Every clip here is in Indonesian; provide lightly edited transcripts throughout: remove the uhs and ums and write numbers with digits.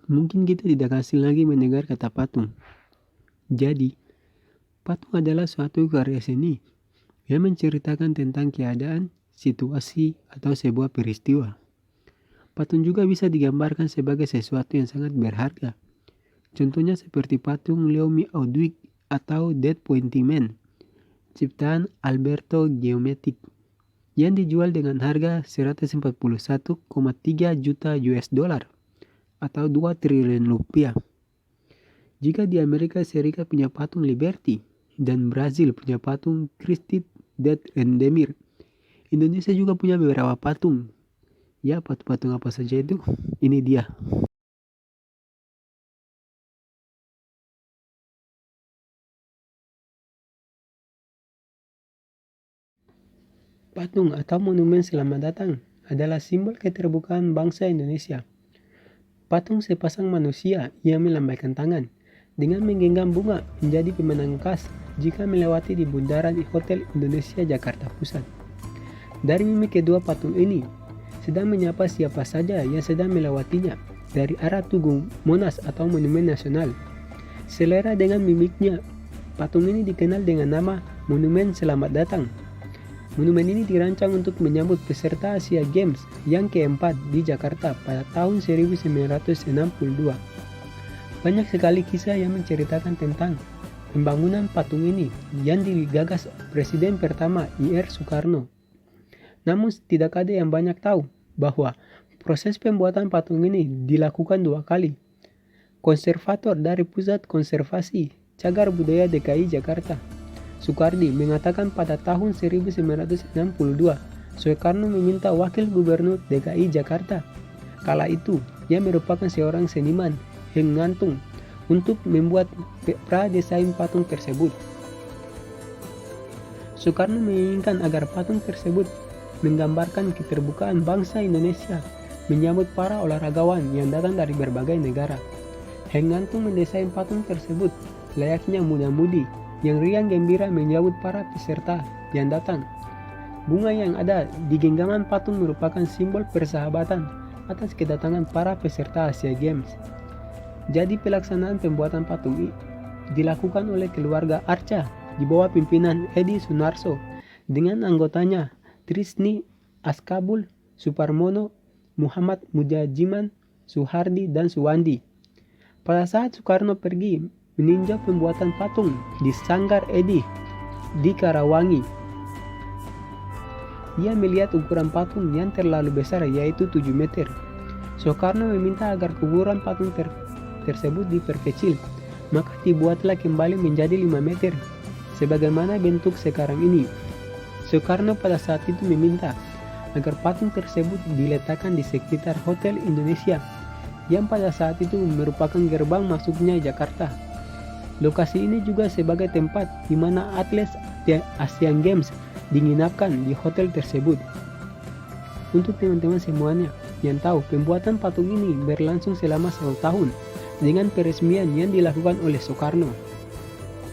mungkin kita tidak asing lagi mendengar kata patung. Jadi, patung adalah suatu karya seni yang menceritakan tentang keadaan, situasi, atau sebuah peristiwa. Patung juga bisa digambarkan sebagai sesuatu yang sangat berharga. Contohnya seperti patung Leomi Audouin atau Dead Pointing Man, ciptaan Alberto Geometic, yang dijual dengan harga 141,3 juta US dollar atau 2 triliun rupiah. Jika di Amerika Serikat punya patung Liberty dan Brazil punya patung Christi Dead Endemir, Indonesia juga punya beberapa patung. Ya, patung-patung apa saja itu? Ini dia. Patung atau monumen selamat datang adalah simbol keterbukaan bangsa Indonesia. Patung sepasang manusia yang melambaikan tangan dengan menggenggam bunga menjadi pemandangan khas jika melewati di bundaran Hotel Indonesia Jakarta Pusat. Dari mimik kedua patung ini sedang menyapa siapa saja yang sedang melewatinya dari arah Tugu Monas atau Monumen Nasional. Selera dengan mimiknya, patung ini dikenal dengan nama Monumen Selamat Datang. Monumen ini dirancang untuk menyambut peserta Asia Games yang keempat di Jakarta pada tahun 1962. Banyak sekali kisah yang menceritakan tentang pembangunan patung ini yang digagas Presiden pertama I.R. Soekarno. Namun tidak ada yang banyak tahu bahwa proses pembuatan patung ini dilakukan 2 kali. Konservator dari Pusat Konservasi Cagar Budaya DKI Jakarta, Soekardi, mengatakan pada tahun 1962, Soekarno meminta Wakil Gubernur DKI Jakarta kala itu, yang merupakan seorang seniman, Heng Ngantung, untuk membuat pra-desain patung tersebut. Soekarno menginginkan agar patung tersebut menggambarkan keterbukaan bangsa Indonesia menyambut para olahragawan yang datang dari berbagai negara. Heng Ngantung mendesain patung tersebut layaknya muda-mudi yang riang gembira menyambut para peserta yang datang. Bunga yang ada di genggaman patung merupakan simbol persahabatan atas kedatangan para peserta Asia Games. Jadi pelaksanaan pembuatan patung ini dilakukan oleh keluarga Arca di bawah pimpinan Edi Sunarso dengan anggotanya Trisni Askabul, Suparmono, Muhammad Mujajiman, Suhardi, dan Suwandi. Pada saat Soekarno pergi meninjau pembuatan patung di Sanggar Edi di Karawangi, ia melihat ukuran patung yang terlalu besar, yaitu 7 meter. Soekarno meminta agar ukuran patung tersebut diperkecil, maka dibuatlah kembali menjadi 5 meter sebagaimana bentuk sekarang ini. Soekarno pada saat itu meminta agar patung tersebut diletakkan di sekitar Hotel Indonesia yang pada saat itu merupakan gerbang masuknya Jakarta. Lokasi ini juga sebagai tempat di mana atlet Asian Games diinapkan di hotel tersebut. Untuk teman-teman semuanya yang tahu, pembuatan patung ini berlangsung selama 1 tahun dengan peresmian yang dilakukan oleh Soekarno.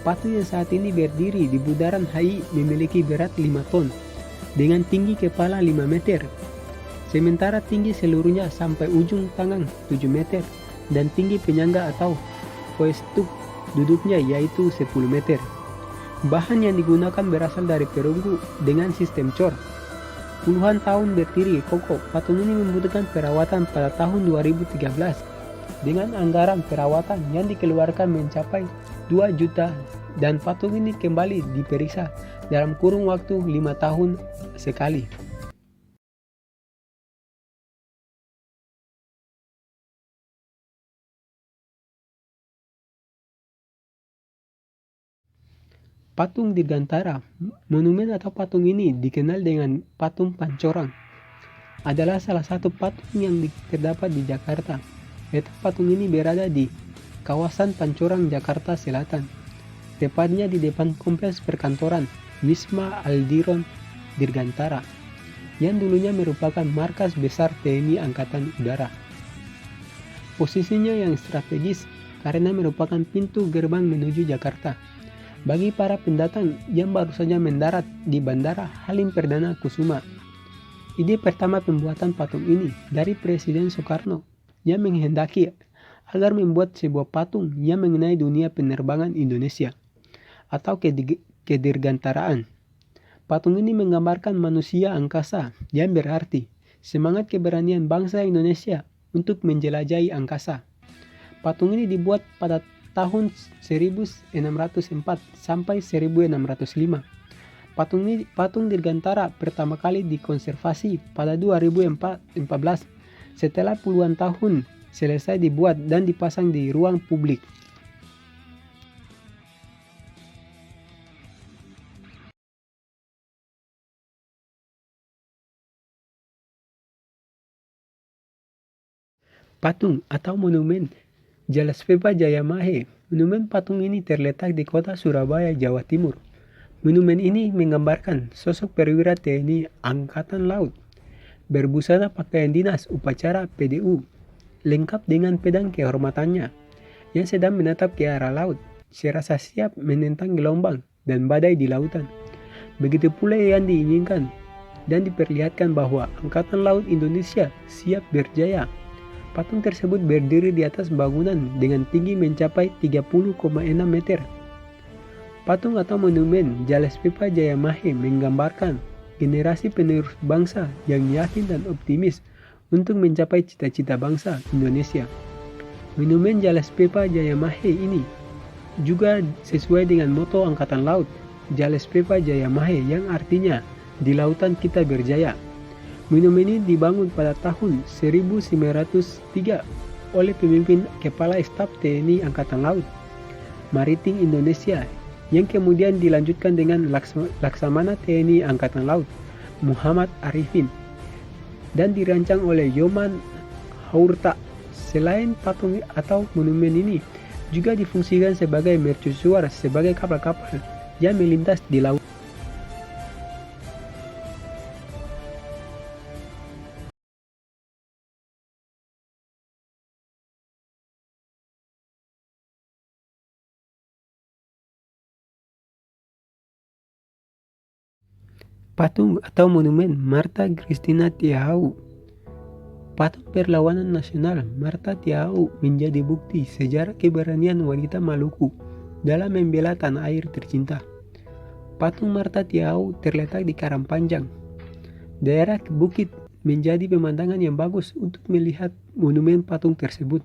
Patung yang saat ini berdiri di Bundaran HI memiliki berat 5 ton dengan tinggi kepala 5 meter. Sementara tinggi seluruhnya sampai ujung tangan 7 meter dan tinggi penyangga atau poestuk duduknya yaitu 10 meter. Bahan yang digunakan berasal dari perunggu dengan sistem cor. Puluhan tahun berdiri kokoh, patung ini membutuhkan perawatan pada tahun 2013 dengan anggaran perawatan yang dikeluarkan mencapai 2 juta dan patung ini kembali diperiksa dalam kurun waktu 5 tahun sekali. Patung Dirgantara, monumen atau patung ini dikenal dengan patung Pancorang, adalah salah satu patung yang terdapat di Jakarta. Letak patung ini berada di kawasan Pancorang, Jakarta Selatan, tepatnya di depan kompleks perkantoran Wisma Aldiron Dirgantara, yang dulunya merupakan markas besar TNI Angkatan Udara. Posisinya yang strategis karena merupakan pintu gerbang menuju Jakarta bagi para pendatang yang baru saja mendarat di Bandara Halim Perdana Kusuma. Ide pertama pembuatan patung ini dari Presiden Soekarno yang menghendaki agar membuat sebuah patung yang mengenai dunia penerbangan Indonesia atau kedirgantaraan. Patung ini menggambarkan manusia angkasa yang berarti semangat keberanian bangsa Indonesia untuk menjelajahi angkasa. Patung ini dibuat pada tahun 1604 sampai 1605. Patung Dirgantara pertama kali dikonservasi pada 2014 setelah puluhan tahun selesai dibuat dan dipasang di ruang publik. Patung atau monumen Jalaspepa Jayamahe. Monumen patung ini terletak di kota Surabaya, Jawa Timur. Monumen ini menggambarkan sosok perwira TNI Angkatan Laut berbusana pakaian dinas upacara PDU, lengkap dengan pedang kehormatannya, yang sedang menatap ke arah laut, serasa siap menentang gelombang dan badai di lautan. Begitu pula yang diinginkan dan diperlihatkan bahwa Angkatan Laut Indonesia siap berjaya. Patung tersebut berdiri di atas bangunan dengan tinggi mencapai 30,6 meter. Patung atau monumen Jalaspepa Jayamahe menggambarkan generasi penerus bangsa yang yakin dan optimis untuk mencapai cita-cita bangsa Indonesia. Monumen Jalaspepa Jayamahe ini juga sesuai dengan moto Angkatan Laut, Jalaspepa Jayamahe, yang artinya di lautan kita berjaya. Monumen ini dibangun pada tahun 1903 oleh pemimpin Kepala Staf TNI Angkatan Laut Maritim Indonesia, yang kemudian dilanjutkan dengan Laksamana TNI Angkatan Laut Muhammad Arifin dan dirancang oleh Yoman Haurta. Selain patung atau monumen ini juga difungsikan sebagai mercusuar sebagai kapal-kapal yang melintas di laut. Patung atau monumen Martha Christina Tiahau. Patung perlawanan nasional Martha Tiahau menjadi bukti sejarah keberanian wanita Maluku dalam membela tanah air tercinta. Patung Martha Tiahau terletak di Karangpanjang, daerah Bukit, menjadi pemandangan yang bagus untuk melihat monumen patung tersebut.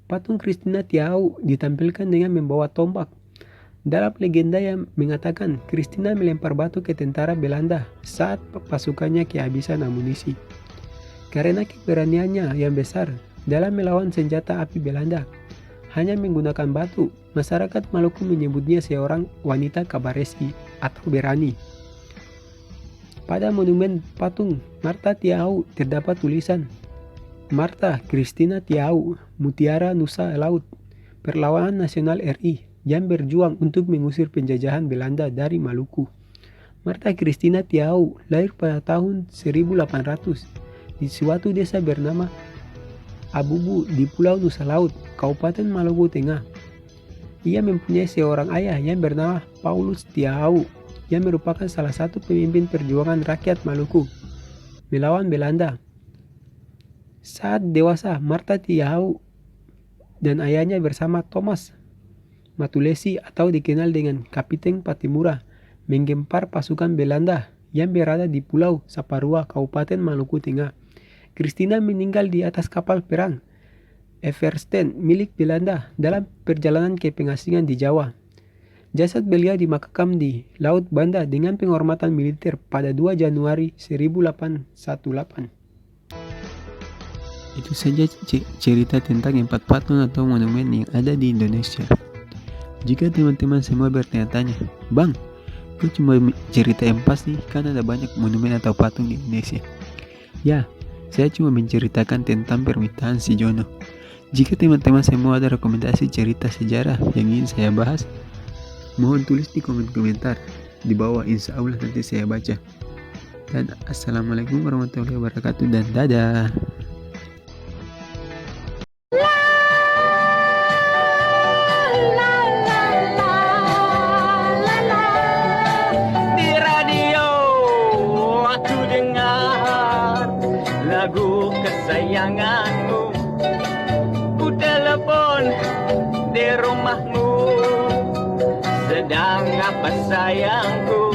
Patung Christina Tiahau ditampilkan dengan membawa tombak. Dalam legenda yang mengatakan Christina melempar batu ke tentara Belanda saat pasukannya kehabisan amunisi. Karena keberaniannya yang besar dalam melawan senjata api Belanda, hanya menggunakan batu, masyarakat Maluku menyebutnya seorang wanita kabaresi atau berani. Pada monumen patung Martha Tiahau terdapat tulisan Martha Christina Tiahau, Mutiara Nusa Laut, Perlawanan Nasional RI, yang berjuang untuk mengusir penjajahan Belanda dari Maluku. Martha Christina Tiahau lahir pada tahun 1800 di suatu desa bernama Abubu di Pulau Nusa Laut, Kabupaten Maluku Tengah. Ia mempunyai seorang ayah yang bernama Paulus Tiahau, yang merupakan salah satu pemimpin perjuangan rakyat Maluku melawan Belanda. Saat dewasa, Martha Tiahau dan ayahnya bersama Thomas Matulesi atau dikenal dengan Kapiten Patimura menggempar pasukan Belanda yang berada di Pulau Saparua, Kabupaten Maluku Tengah. Christina meninggal di atas kapal perang Eversten milik Belanda dalam perjalanan ke pengasingan di Jawa. Jasad beliau dimakamkan di Laut Banda dengan penghormatan militer pada 2 Januari 1818. Itu saja cerita tentang 4 patung atau monumen yang ada di Indonesia. Jika teman-teman semua bertanya-tanya, Bang, kok cuma cerita yang pas nih, kan ada banyak monumen atau patung di Indonesia. Ya, saya cuma menceritakan tentang permintaan si Jono. Jika teman-teman semua ada rekomendasi cerita sejarah yang ingin saya bahas, mohon tulis di komentar di bawah, insya Allah nanti saya baca. Dan assalamualaikum warahmatullahi wabarakatuh dan dadah. Lagu kesayanganmu, ku dalam telepon di rumahmu. Sedang apa sayangku?